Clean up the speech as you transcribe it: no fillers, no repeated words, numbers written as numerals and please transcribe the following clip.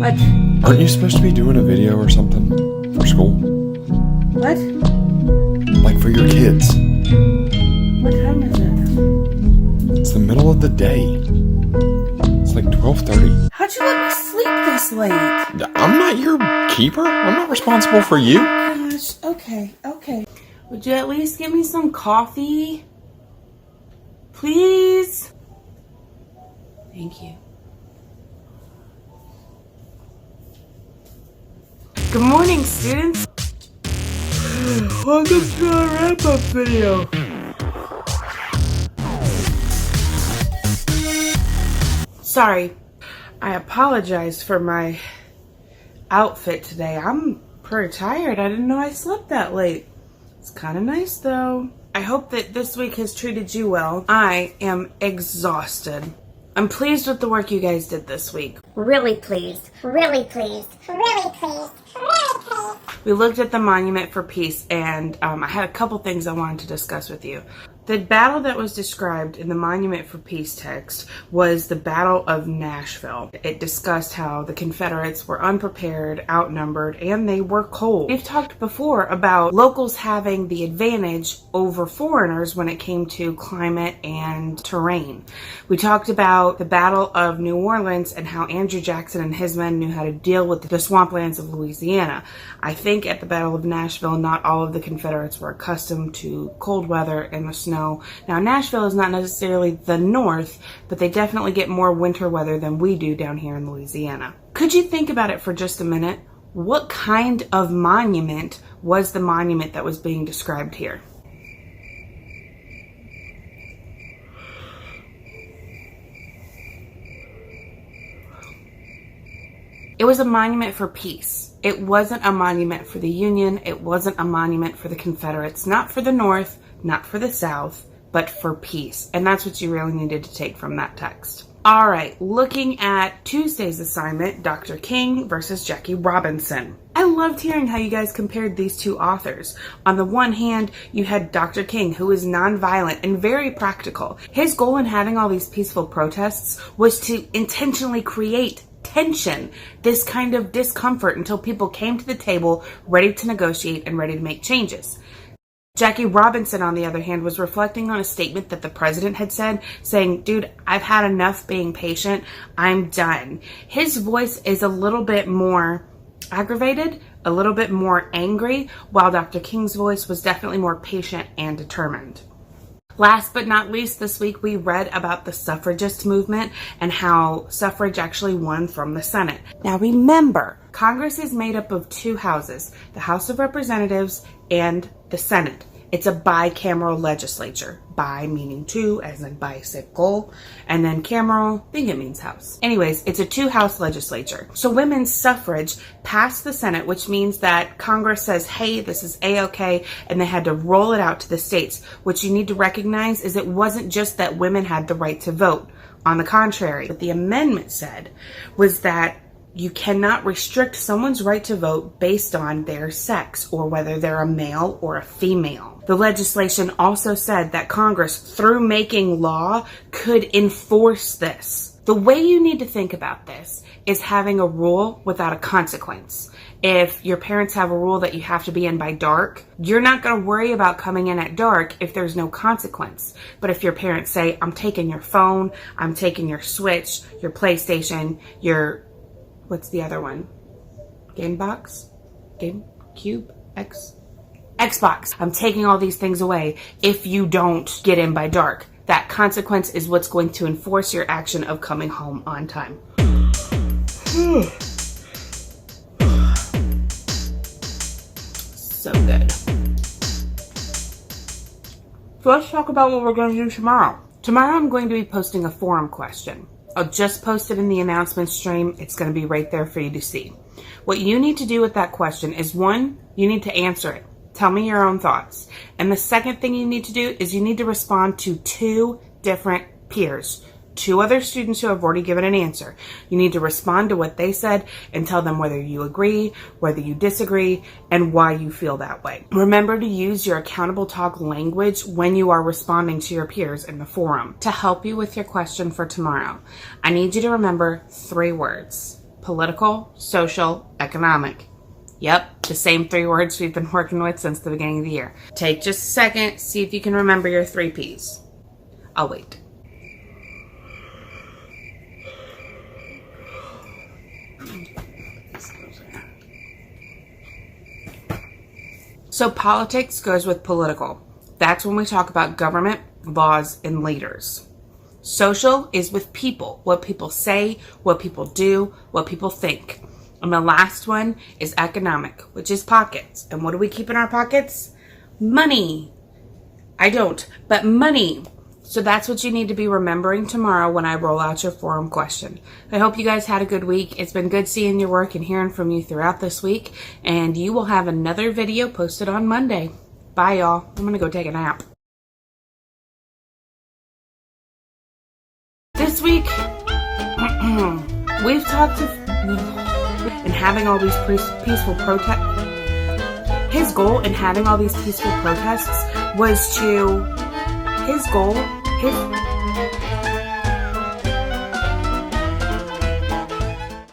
What? Aren't you supposed to be doing a video or something for school? What? Like for your kids. What time is it? It's the middle of the day. It's like 12:30. How'd you let me sleep this late? I'm not your keeper. I'm not responsible for you. Gosh, okay. Would you at least give me some coffee? Please? Thank you. Good morning, students. Welcome to our wrap-up video. Sorry, I apologize for my outfit today. I'm pretty tired. I didn't know I slept that late. It's kind of nice though. I hope that this week has treated you well. I am exhausted. I'm pleased with the work you guys did this week. Really pleased. Really pleased. Really pleased. Really pleased. We looked at the Monument for Peace, and I had a couple things I wanted to discuss with you. The battle that was described in the Monument for Peace text was the Battle of Nashville. It discussed how the Confederates were unprepared, outnumbered, and they were cold. We've talked before about locals having the advantage over foreigners when it came to climate and terrain. We talked about the Battle of New Orleans and how Andrew Jackson and his men knew how to deal with the swamplands of Louisiana. I think at the Battle of Nashville, not all of the Confederates were accustomed to cold weather and the snow. Now, Nashville is not necessarily the North, but they definitely get more winter weather than we do down here in Louisiana. Could you think about it for just a minute? What kind of monument was the monument that was being described here? It was a monument for peace. It wasn't a monument for the Union. It wasn't a monument for the Confederates, not for the North, not for the South, but for peace. And that's what you really needed to take from that text. All right, looking at Tuesday's assignment, Dr. King versus Jackie Robinson. I loved hearing how you guys compared these two authors. On the one hand, you had Dr. King, who is nonviolent and very practical. His goal in having all these peaceful protests was to intentionally create tension, this kind of discomfort, until people came to the table ready to negotiate and ready to make changes. Jackie Robinson, on the other hand, was reflecting on a statement that the president had said, saying, dude, I've had enough being patient. I'm done. His voice is a little bit more aggravated, a little bit more angry, while Dr. King's voice was definitely more patient and determined. Last but not least, this week we read about the suffragist movement and how suffrage actually won from the Senate. Now remember, Congress is made up of two houses, the House of Representatives and the Senate. It's a bicameral legislature. Bi meaning two, as in bicycle, and then cameral, I think it means house. Anyways, it's a two-house legislature. So women's suffrage passed the Senate, which means that Congress says, hey, this is A-okay, and they had to roll it out to the states. What you need to recognize is it wasn't just that women had the right to vote. On the contrary, what the amendment said was that you cannot restrict someone's right to vote based on their sex or whether they're a male or a female. The legislation also said that Congress, through making law, could enforce this. The way you need to think about this is having a rule without a consequence. If your parents have a rule that you have to be in by dark, you're not going to worry about coming in at dark if there's no consequence. But if your parents say, I'm taking your phone, I'm taking your Switch, your PlayStation, your what's the other one? Gamebox? GameCube? Xbox. I'm taking all these things away if you don't get in by dark. That consequence is what's going to enforce your action of coming home on time. So good. So let's talk about what we're going to do tomorrow. Tomorrow I'm going to be posting a forum question. I'll just post it in the announcement stream. It's going to be right there for you to see. What you need to do with that question is, one, you need to answer it. Tell me your own thoughts. And the second thing you need to do is you need to respond to two different peers, two other students who have already given an answer. You need to respond to what they said and tell them whether you agree, whether you disagree, and why you feel that way. Remember to use your accountable talk language when you are responding to your peers in the forum. To help you with your question for tomorrow, I need you to remember 3 words: political, social, economic. Yep, the same 3 words we've been working with since the beginning of the year. Take just a second, see if you can remember your 3 P's. I'll wait. So politics goes with political. That's when we talk about government, laws, and leaders. Social is with people, what people say, what people do, what people think. And the last one is economic, which is pockets. And what do we keep in our pockets? Money. I don't, but money. So that's what you need to be remembering tomorrow when I roll out your forum question. I hope you guys had a good week. It's been good seeing your work and hearing from you throughout this week. And you will have another video posted on Monday. Bye, y'all. I'm going to go take a nap. This week, we've talked to... and having all these peaceful protests. His goal in having all these peaceful protests was to... His goal...